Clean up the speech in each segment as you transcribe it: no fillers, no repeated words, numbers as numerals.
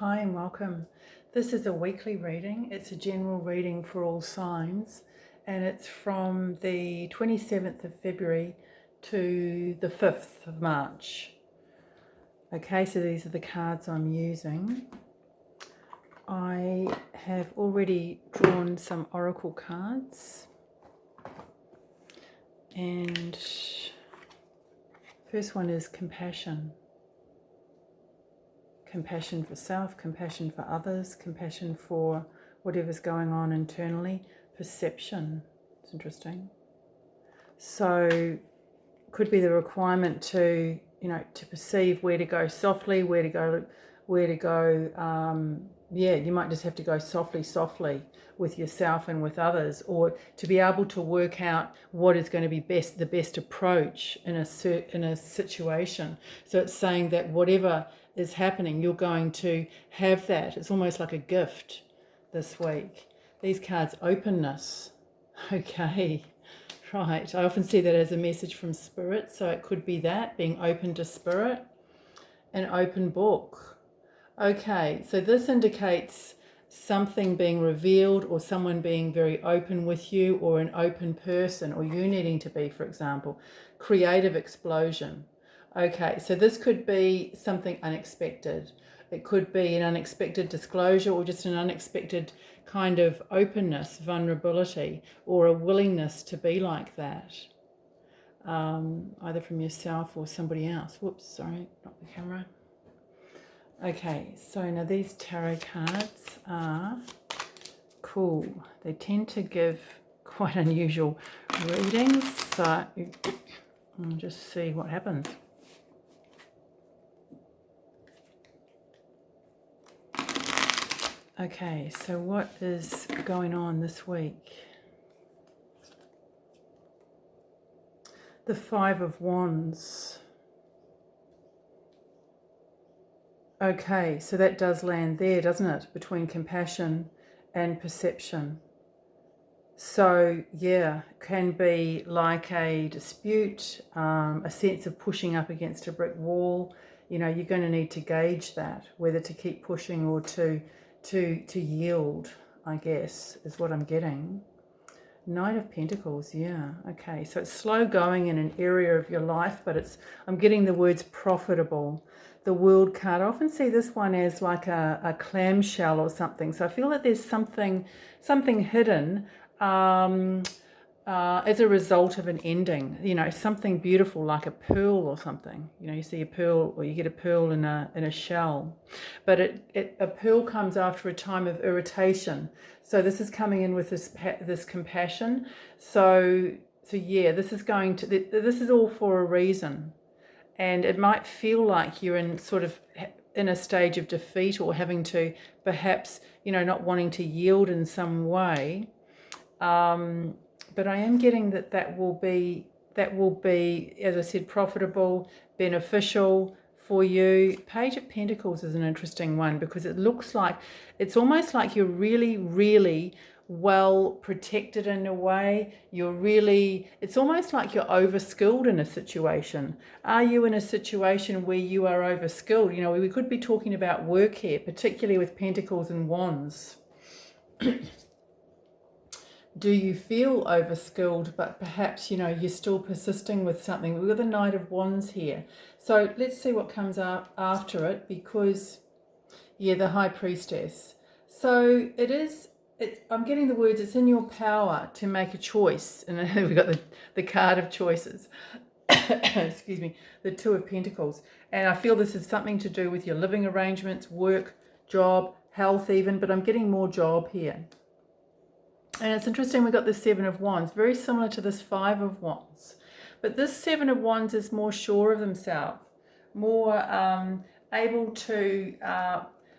Hi and welcome. This is a weekly reading. It's a general reading for all signs, and it's from the 27th of February to the 5th of March. Okay, so these are the cards I'm using. I have already drawn some oracle cards, and first one is compassion. Compassion for self, compassion for others, compassion for whatever's going on internally. Perception, it's interesting. So could be the requirement to, to perceive where to go softly, where to go. You might just have to go softly with yourself and with others, or to be able to work out what is going to be the best approach in a situation. So it's saying that whatever is happening, you're going to have that. It's almost like a gift this week. These cards, openness. Okay, right. I often see that as a message from Spirit, so it could be that, being open to Spirit. An open book. Okay, so this indicates something being revealed, or someone being very open with you, or an open person, or you needing to be, for example. Creative explosion. Okay, so this could be something unexpected. It could be an unexpected disclosure, or just an unexpected kind of openness, vulnerability, or a willingness to be like that. Either from yourself or somebody else. Whoops, sorry, not the camera. Okay, so now these tarot cards are cool. They tend to give quite unusual readings, so I'll just see what happens. Okay, so what is going on this week? The Five of Wands. Okay, so that does land there, doesn't it? Between compassion and perception. So, yeah, can be like a dispute, a sense of pushing up against a brick wall. You're going to need to gauge that, whether to keep pushing or to yield, I guess, is what I'm getting. Knight of Pentacles, yeah, okay. So it's slow going in an area of your life, but I'm getting the words profitable. The World card, I often see this one as like a clamshell or something. So I feel that there's something hidden as a result of an ending, something beautiful like a pearl or something. You see a pearl, or you get a pearl in a shell, but a pearl comes after a time of irritation. So this is coming in with this compassion. So yeah, this is all for a reason, and it might feel like you're in a stage of defeat, or having to perhaps not wanting to yield in some way. But I am getting that will be, as I said, profitable, beneficial for you. Page of Pentacles is an interesting one, because it's almost like you're really, really well protected in a way. It's almost like you're overskilled in a situation. Are you in a situation where you are overskilled? We could be talking about work here, particularly with Pentacles and Wands. Do you feel overskilled, but perhaps, you're still persisting with something? We've got the Knight of Wands here. So let's see what comes up after it, because, yeah, the High Priestess. So I'm getting the words, it's in your power to make a choice. And we've got the card of choices. Excuse me, the Two of Pentacles. And I feel this is something to do with your living arrangements, work, job, health even, but I'm getting more job here. And it's interesting, we've got the Seven of Wands, very similar to this Five of Wands. But this Seven of Wands is more sure of themselves, more able to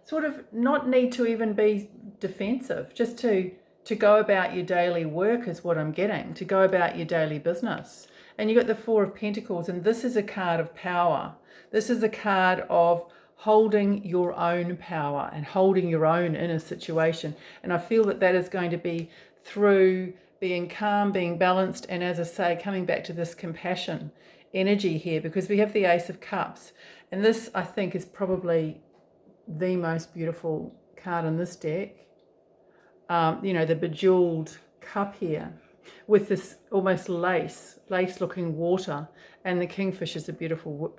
sort of not need to even be defensive, just to go about your daily work is what I'm getting, to go about your daily business. And you've got the Four of Pentacles, and this is a card of power. This is a card of holding your own power and holding your own in a situation. And I feel that is going to be through being calm, being balanced, and, as I say, coming back to this compassion energy here, because we have the Ace of Cups. And this, I think, is probably the most beautiful card in this deck. The bejeweled cup here with this almost lace looking water, and the kingfish is a beautiful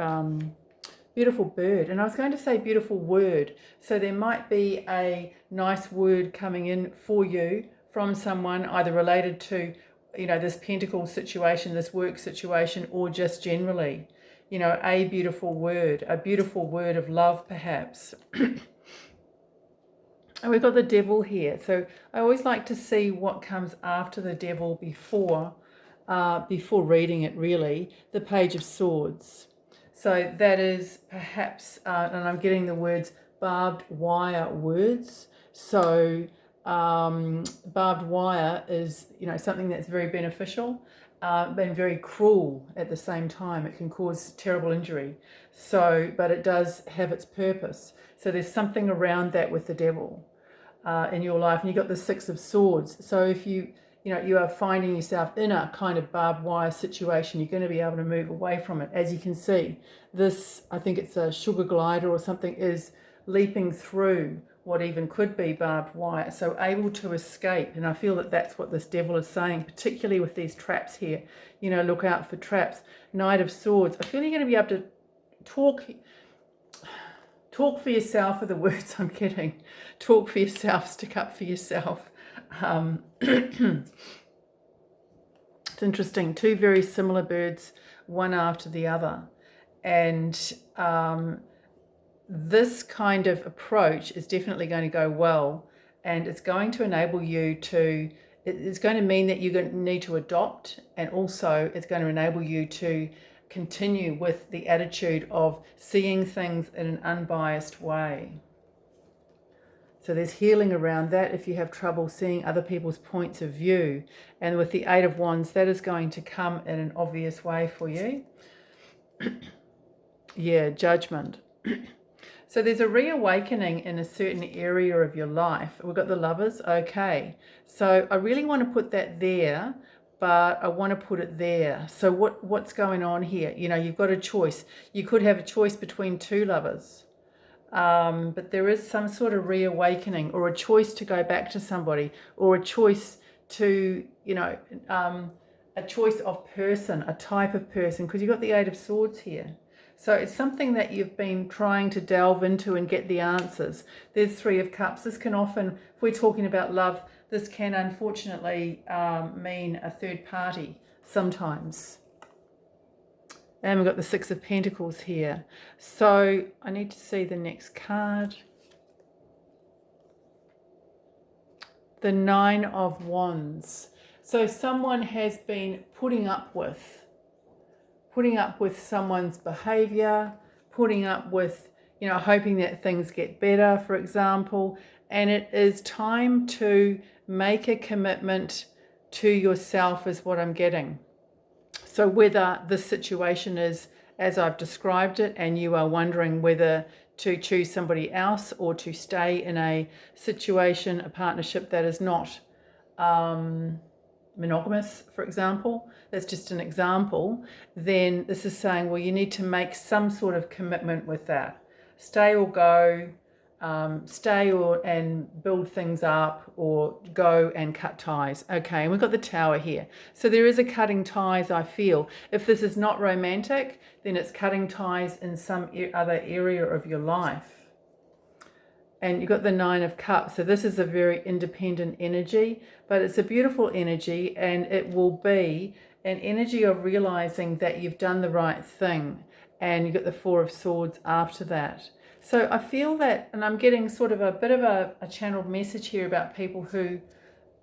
beautiful bird. And I was going to say beautiful word, so there might be a nice word coming in for you from someone either related to this pentacle situation, this work situation, or just generally a beautiful word of love perhaps. And we've got the devil here. So I always like to see what comes after the devil before reading it, really. The Page of Swords. So that is perhaps, and I'm getting the words barbed wire words. So barbed wire is, something that's very beneficial, but very cruel at the same time. It can cause terrible injury. So, but it does have its purpose. So there's something around that with the devil in your life. And you've got the Six of Swords. So if you are finding yourself in a kind of barbed wire situation, you're going to be able to move away from it. As you can see, this, I think it's a sugar glider or something, is leaping through what even could be barbed wire. So able to escape. And I feel that that's what this devil is saying, particularly with these traps here. Look out for traps. Knight of Swords. I feel you're going to be able to talk for yourself are the words I'm getting. Talk for yourself, stick up for yourself. It's interesting. Two very similar birds, one after the other. And this kind of approach is definitely going to go well, and it's going to enable you to, it's going to mean that you're going to need to adopt, and also it's going to enable you to continue with the attitude of seeing things in an unbiased way. So there's healing around that if you have trouble seeing other people's points of view. And with the Eight of Wands, that is going to come in an obvious way for you. Yeah, Judgment. So there's a reawakening in a certain area of your life. We've got the Lovers. Okay. So I really want to put that there, but I want to put it there. So what's going on here? You've got a choice. You could have a choice between two lovers. But there is some sort of reawakening, or a choice to go back to somebody, or a choice to, a choice of person, a type of person, because you've got the Eight of Swords here. So it's something that you've been trying to delve into and get the answers. There's Three of Cups. This can often, if we're talking about love, this can unfortunately mean a third party sometimes. And we've got the Six of Pentacles here. So I need to see the next card. The Nine of Wands. So someone has been putting up with someone's behavior, putting up with, hoping that things get better, for example. And it is time to make a commitment to yourself is what I'm getting. So whether this situation is as I've described it, and you are wondering whether to choose somebody else or to stay in a situation, a partnership that is not monogamous, for example, that's just an example, then this is saying, well, you need to make some sort of commitment with that. Stay or go, and build things up, or go and cut ties. Okay, and we've got the Tower here. So there is a cutting ties, I feel. If this is not romantic, then it's cutting ties in some other area of your life. And you've got the Nine of Cups. So this is a very independent energy, but it's a beautiful energy, and it will be an energy of realizing that you've done the right thing. And you've got the Four of Swords after that. So I feel that, and I'm getting sort of a bit of a channeled message here about people who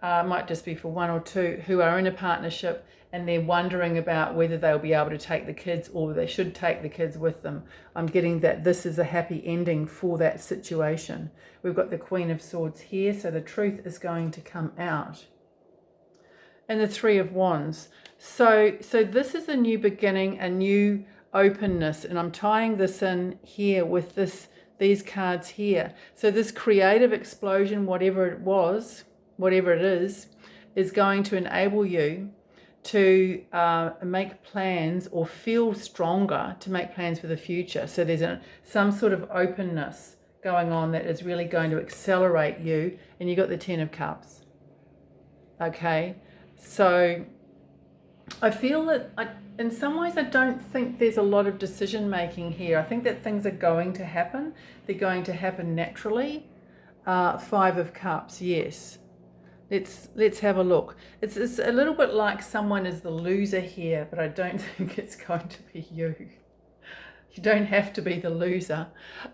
might just be for one or two, who are in a partnership and they're wondering about whether they'll be able to take the kids, or they should take the kids with them. I'm getting that this is a happy ending for that situation. We've got the Queen of Swords here, so the truth is going to come out. And the Three of Wands. So this is a new beginning, a new openness, and I'm tying this in here with these cards here. So this creative explosion, whatever it is going to enable you to make plans, or feel stronger to make plans for the future. So there's some sort of openness going on that is really going to accelerate you, and you got the Ten of Cups. Okay, so I feel that in some ways I don't think there's a lot of decision making here. I think that things are going to happen. They're going to happen naturally. Five of Cups, yes. Let's have a look. It's a little bit like someone is the loser here, but I don't think it's going to be you. You don't have to be the loser.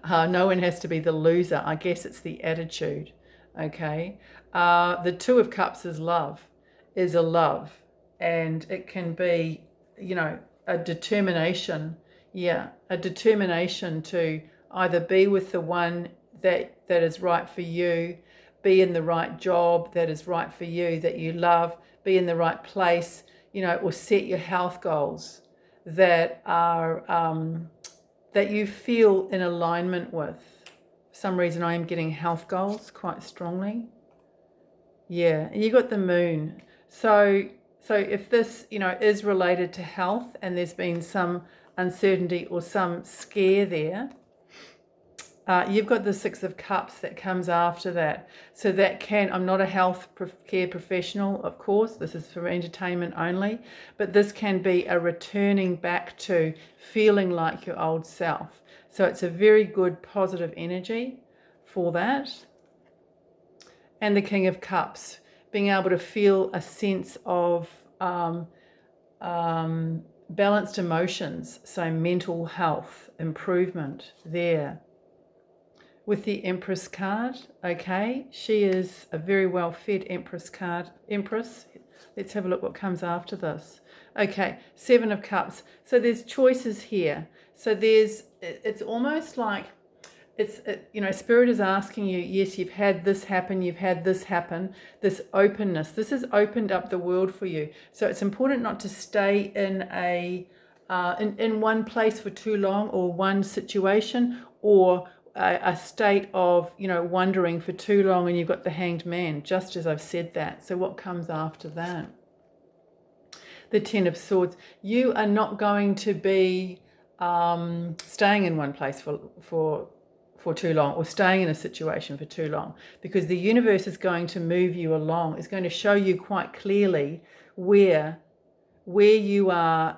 No one has to be the loser. I guess it's the attitude. Okay. The Two of Cups is love, is a love. And it can be, you know, a determination. Yeah, a determination to either be with the one that is right for you, be in the right job that is right for you, that you love, be in the right place, you know, or set your health goals that are that you feel in alignment with. For some reason I am getting health goals quite strongly. Yeah, and you got the Moon. So if this, you know, is related to health and there's been some uncertainty or some scare there, you've got the Six of Cups that comes after that. So that can, I'm not a health care professional, of course, this is for entertainment only, but this can be a returning back to feeling like your old self. So it's a very good positive energy for that. And the King of Cups, being able to feel a sense of balanced emotions, so mental health improvement there. With the Empress card, okay, she is a very well-fed Empress card. Empress, let's have a look what comes after this. Okay, Seven of Cups. So there's choices here. So it's almost like, you know, Spirit is asking you, yes, you've had this happen, you've had this happen, this openness. This has opened up the world for you. So it's important not to stay in in one place for too long, or one situation, or a state of, you know, wondering for too long, and you've got the Hanged Man, just as I've said that. So what comes after that? The Ten of Swords. You are not going to be staying in one place for too long, or staying in a situation for too long, because the universe is going to move you along. It's going to show you quite clearly where you are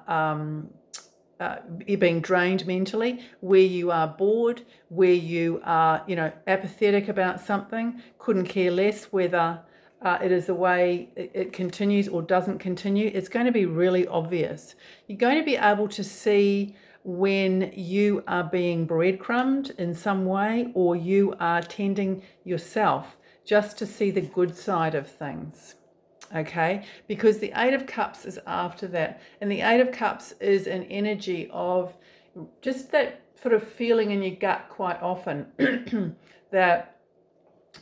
you're being drained mentally, where you are bored, where you are, you know, apathetic about something, couldn't care less whether it is the way it continues or doesn't continue. It's going to be really obvious. You're going to be able to see when you are being breadcrumbed in some way, or you are tending yourself just to see the good side of things. Okay, because the Eight of Cups is after that, and the Eight of Cups is an energy of just that sort of feeling in your gut quite often that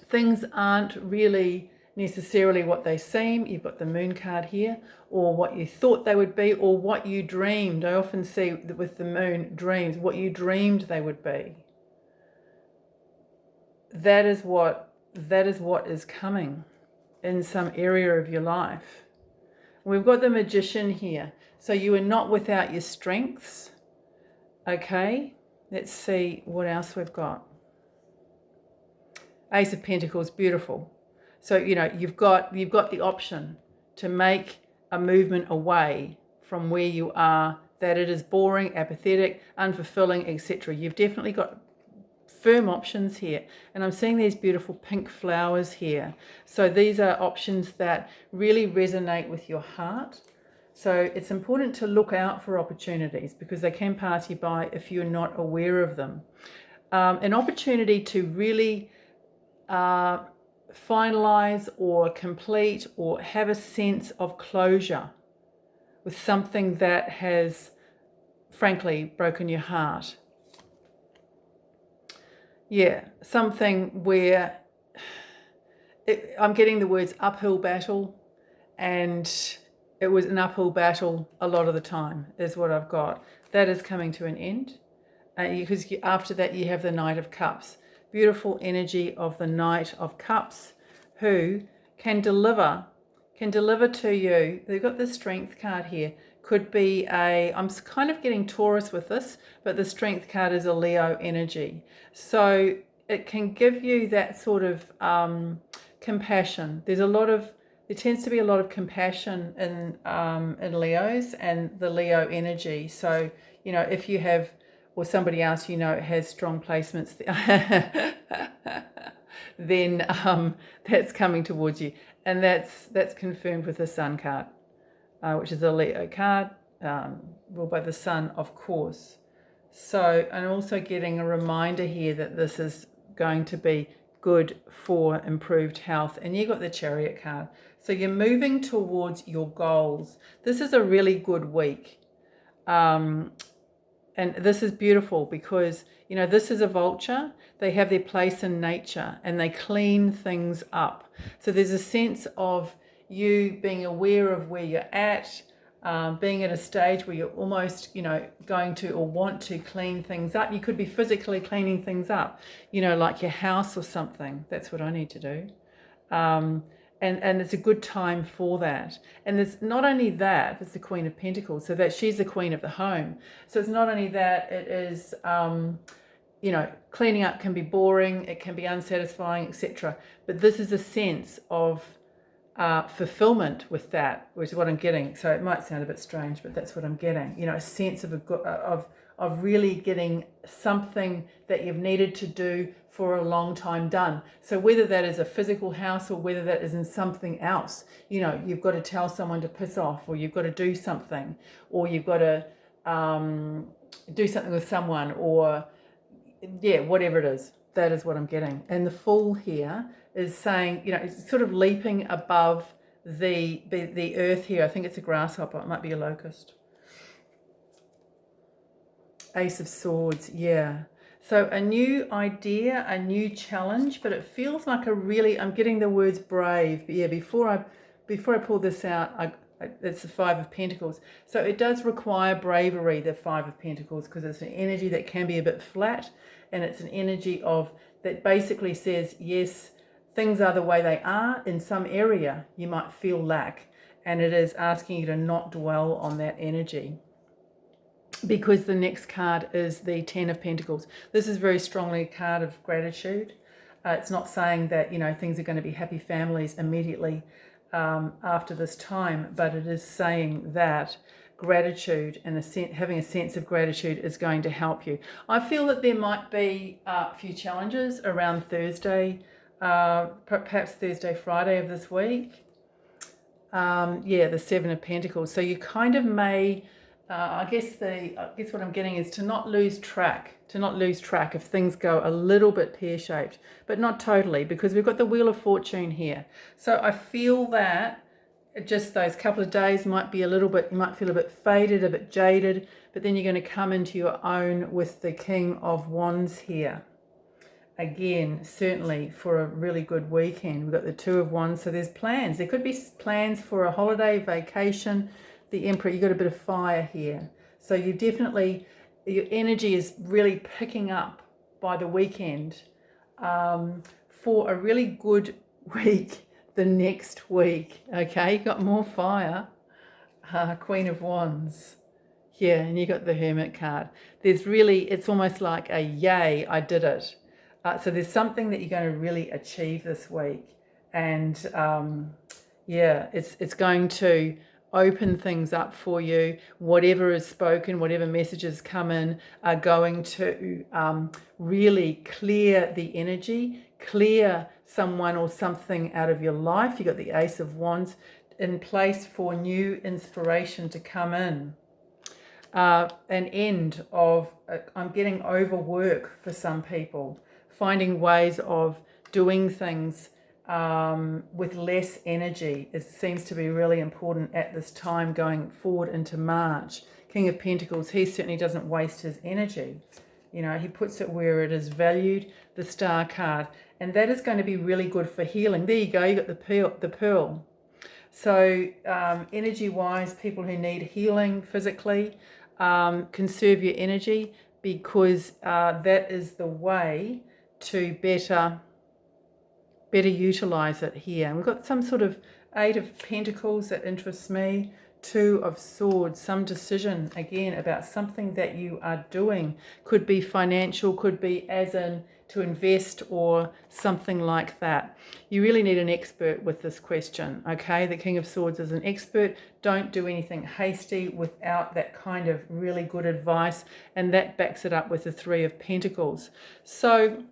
things aren't really necessarily what they seem. You've got the Moon card here, or what you thought they would be, or what you dreamed. I often see with the Moon dreams, what you dreamed they would be. That is what is coming in some area of your life. We've got the Magician here. So you are not without your strengths. Okay, let's see what else we've got. Ace of Pentacles, beautiful. So, you know, you've got the option to make a movement away from where you are, that it is boring, apathetic, unfulfilling, etc. You've definitely got firm options here, and I'm seeing these beautiful pink flowers here. So these are options that really resonate with your heart. So it's important to look out for opportunities, because they can pass you by if you're not aware of them. An opportunity to really finalize or complete or have a sense of closure with something that has frankly broken your heart. Yeah, something where I'm getting the words uphill battle, and it was an uphill battle a lot of the time is what I've got. That is coming to an end, because after that you have the Knight of Cups. Beautiful energy of the Knight of Cups, who can deliver to you. They've got the Strength card here. Could be I'm kind of getting Taurus with this, but the Strength card is a Leo energy. So it can give you that sort of compassion. There tends to be a lot of compassion in Leos and the Leo energy. So, if you have, or somebody else has strong placements, then that's coming towards you, and that's confirmed with the Sun card, which is a Leo card, ruled by the Sun, of course. So, and also getting a reminder here that this is going to be good for improved health. And you got the Chariot card. So you're moving towards your goals. This is a really good week. And this is beautiful because, this is a vulture. They have their place in nature and they clean things up. So there's a sense of you being aware of where you're at, being at a stage where you're almost, going to or want to clean things up. You could be physically cleaning things up, like your house or something. That's what I need to do. And it's a good time for that. And it's not only that, it's the Queen of Pentacles, so that she's the queen of the home. So it's not only that, it is, cleaning up can be boring, it can be unsatisfying, etc. But this is a sense of fulfillment with that, which is what I'm getting. So it might sound a bit strange, but that's what I'm getting. A sense of really getting something that you've needed to do for a long time done. So whether that is a physical house or whether that is in something else, you've got to tell someone to piss off, or you've got to do something, or you've got to do something with someone, or whatever it is. That is what I'm getting. And the Fool here is saying, it's sort of leaping above the earth here. I think it's a grasshopper. It might be a locust. Ace of Swords, yeah. So a new idea, a new challenge, but it feels like I'm getting the words brave. But yeah, before I pull this out, it's the Five of Pentacles. So it does require bravery, the Five of Pentacles, because it's an energy that can be a bit flat, and it's an energy that basically says, yes, things are the way they are. In some area, you might feel lack, and it is asking you to not dwell on that energy. Because the next card is the Ten of Pentacles. This is very strongly a card of gratitude. It's not saying that, things are going to be happy families immediately after this time, but it is saying that gratitude and having a sense of gratitude is going to help you. I feel that there might be a few challenges around Thursday, perhaps Thursday, Friday of this week. The Seven of Pentacles. So you kind of may... I guess what I'm getting is to not lose track if things go a little bit pear-shaped, but not totally, because we've got the Wheel of Fortune here. So I feel that just those couple of days might be you might feel a bit faded, a bit jaded, but then you're going to come into your own with the King of Wands here. Again, certainly for a really good weekend. We've got the Two of Wands, so there's plans. There could be plans for a holiday, vacation. The Emperor, you got a bit of fire here. So your energy is really picking up by the weekend for a really good week the next week. Okay, you got more fire. Queen of Wands. Yeah, and you got the Hermit card. It's almost like a yay, I did it. So there's something that you're going to really achieve this week. And it's going to open things up for you. Whatever is spoken, whatever messages come in are going to really clear the energy, clear someone or something out of your life. You got the Ace of Wands in place for new inspiration to come in. An end of, I'm getting overwork for some people, finding ways of doing things with less energy. It seems to be really important at this time going forward into March. King of Pentacles, he certainly doesn't waste his energy. He puts it where it is valued, the Star card. And that is going to be really good for healing. There you go, you got the Pearl. So energy-wise, people who need healing physically, conserve your energy, because that is the way to better utilize it here. And we've got some sort of Eight of Pentacles that interests me. Two of Swords, some decision again about something that you are doing. Could be financial, could be as in to invest or something like that. You really need an expert with this question, okay? The King of Swords is an expert. Don't do anything hasty without that kind of really good advice, and that backs it up with the Three of Pentacles. So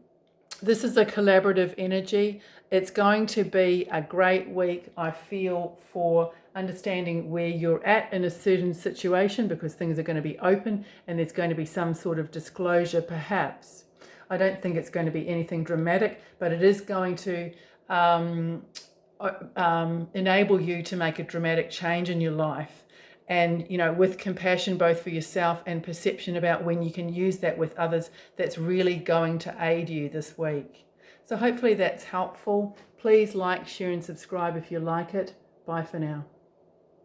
this is a collaborative energy. It's going to be a great week, I feel, for understanding where you're at in a certain situation, because things are going to be open and there's going to be some sort of disclosure perhaps. I don't think it's going to be anything dramatic, but it is going to enable you to make a dramatic change in your life. And, you know, with compassion both for yourself and perception about when you can use that with others, that's really going to aid you this week. So hopefully that's helpful. Please like, share and subscribe if you like it. Bye for now.